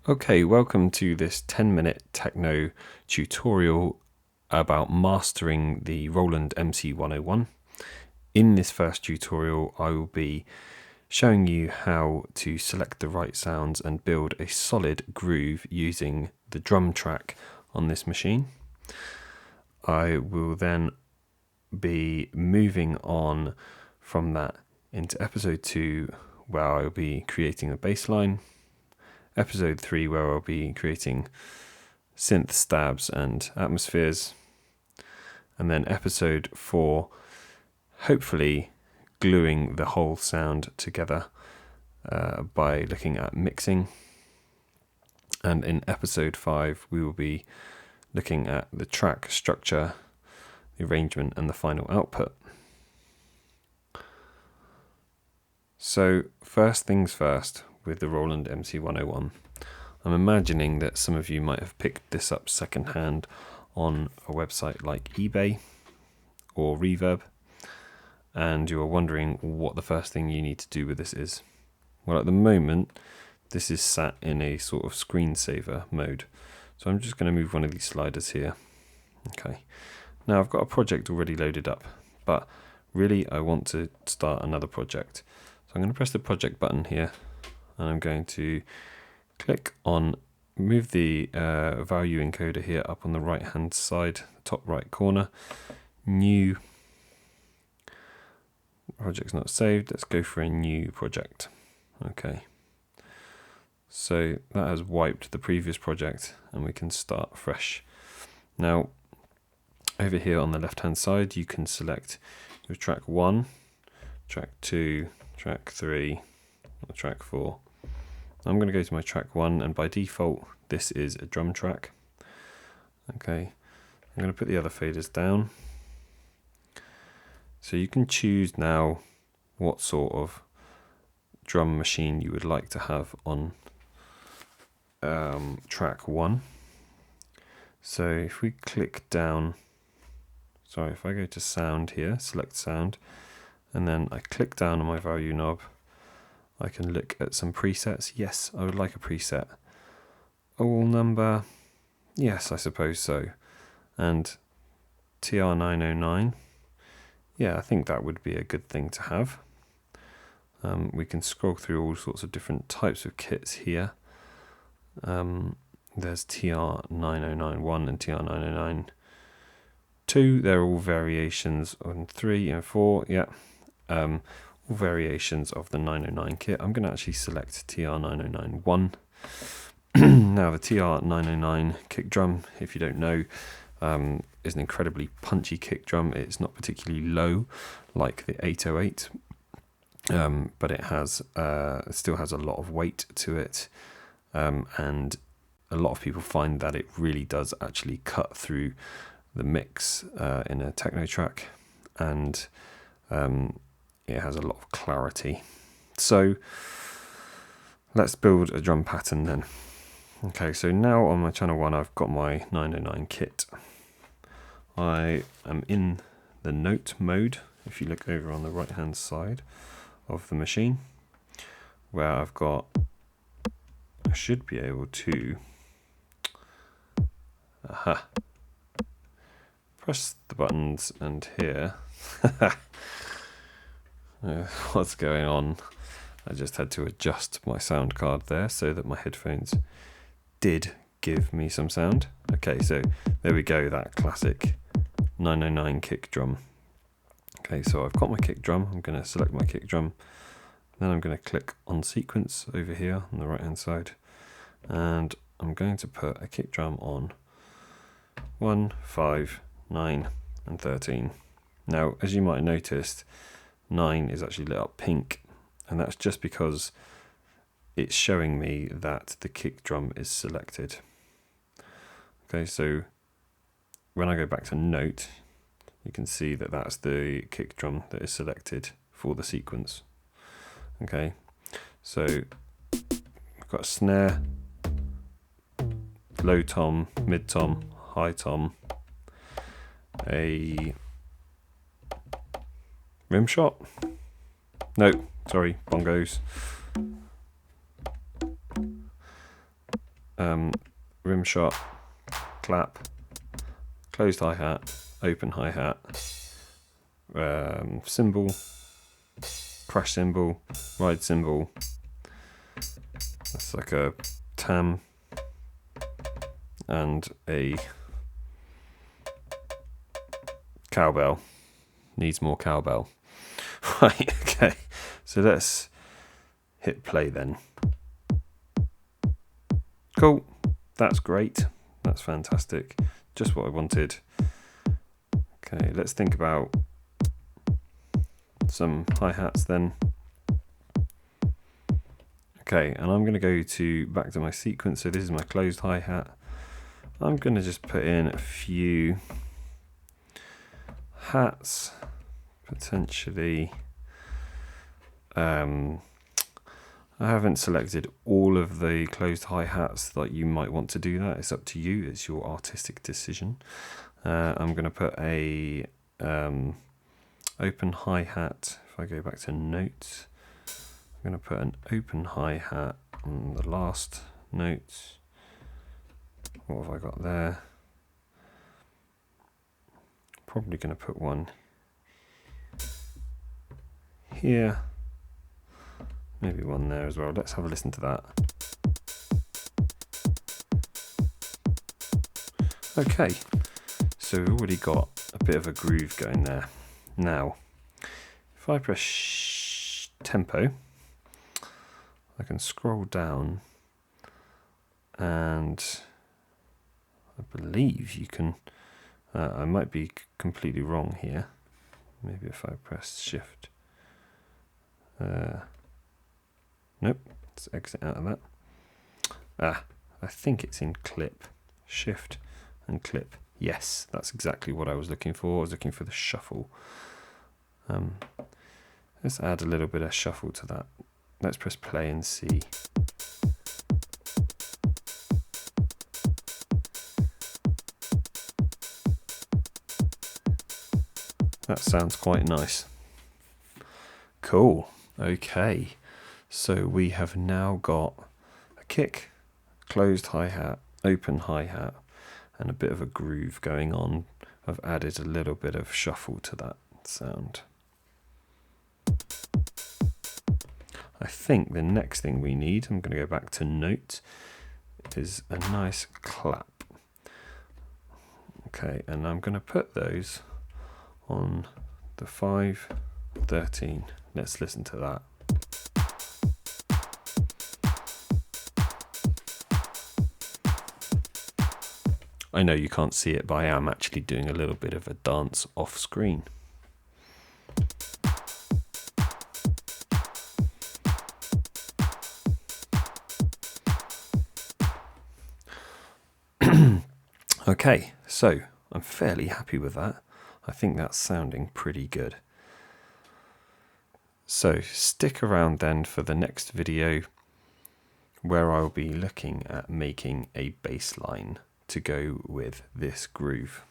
Okay, welcome to this 10-minute techno tutorial about mastering the Roland MC-101. In this first tutorial, I will be showing you how to select the right sounds and build a solid groove using the drum track on this machine. I will then be moving on from that into episode 2, where I will be creating a bass line. Episode 3, where I'll be creating synth stabs and atmospheres, and then episode 4, hopefully gluing the whole sound together by looking at mixing, and in episode 5 we will be looking at the track structure, the arrangement and the final output. So first things first, with the Roland MC-101. I'm imagining that some of you might have picked this up secondhand on a website like eBay or Reverb, and you are wondering what the first thing you need to do with this is. Well, at the moment, this is sat in a sort of screensaver mode. So I'm just going to move one of these sliders here. Okay. Now I've got a project already loaded up, but really I want to start another project. So I'm going to press the project button here, and I'm going to click on, move the value encoder here up on the right hand side, top right corner, new, project's not saved, let's go for a new project. Okay, so that has wiped the previous project and we can start fresh. Now over here on the left hand side you can select your track 1, track 2, track 3 or track 4. I'm going to go to my track 1, and by default this is a drum track. Okay, I'm going to put the other faders down. So you can choose now what sort of drum machine you would like to have on track 1. So if we click down, if I go to sound here, select sound, and then I click down on my value knob, I can look at some presets. Yes, I would like a preset. All number, yes, I suppose so. And TR909, yeah, I think that would be a good thing to have. We can scroll through all sorts of different types of kits here. There's TR9091 and TR9092. They're all variations on 3 and 4, yeah. All variations of the 909 kit. I'm going to actually select TR9091. Now the TR909 kick drum, if you don't know, is an incredibly punchy kick drum. It's not particularly low like the 808, but it still has a lot of weight to it, and a lot of people find that it really does actually cut through the mix in a techno track, and it has a lot of clarity. So let's build a drum pattern then. Okay, so now on my channel 1 I've got my 909 kit. I am in the note mode, if you look over on the right hand side of the machine, where I should be able to press the buttons, and here what's going on? I just had to adjust my sound card there so that my headphones did give me some sound. Okay, so there we go, that classic 909 kick drum. Okay, so I've got my kick drum. I'm going to select my kick drum. Then I'm going to click on sequence over here on the right hand side, and I'm going to put a kick drum on 1, 5, 9 and 13. Now, as you might have noticed, 9 is actually lit up pink, and that's just because it's showing me that the kick drum is selected. Okay, so when I go back to note, you can see that that's the kick drum that is selected for the sequence. Okay, so I've got a snare, low tom, mid tom, high tom, a rim shot. No, sorry, bongos. rim shot, clap, closed hi-hat, open hi-hat, cymbal, crash cymbal, ride cymbal. That's like a tam and a cowbell. Needs more cowbell. Right, okay. So let's hit play then. Cool. That's great. That's fantastic. Just what I wanted. Okay, let's think about some hi-hats then. Okay, and I'm going to go back to my sequence. So this is my closed hi-hat. I'm going to just put in a few hats, potentially. I haven't selected all of the closed hi-hats that you might want to do that. It's up to you. It's your artistic decision. I'm going to put a open hi-hat. If I go back to notes, I'm going to put an open hi-hat on the last note. What have I got there? Probably going to put one here. Maybe one there as well. Let's have a listen to that. Okay, so we've already got a bit of a groove going there. Now, if I press tempo, I can scroll down and I believe you can, I might be completely wrong here. Maybe if I press shift. Nope, let's exit out of that. I think it's in clip. Shift and clip. Yes, that's exactly what I was looking for. I was looking for the shuffle. Let's add a little bit of shuffle to that. Let's press play and see. That sounds quite nice. Cool. Okay. So we have now got a kick, closed hi-hat, open hi-hat, and a bit of a groove going on. I've added a little bit of shuffle to that sound. I think the next thing we need, I'm going to go back to note, is a nice clap. Okay, and I'm going to put those on the 5/13. Let's listen to that. I know you can't see it, but I am actually doing a little bit of a dance off screen. Okay, so I'm fairly happy with that. I think that's sounding pretty good. So stick around then for the next video where I'll be looking at making a bass line to go with this groove.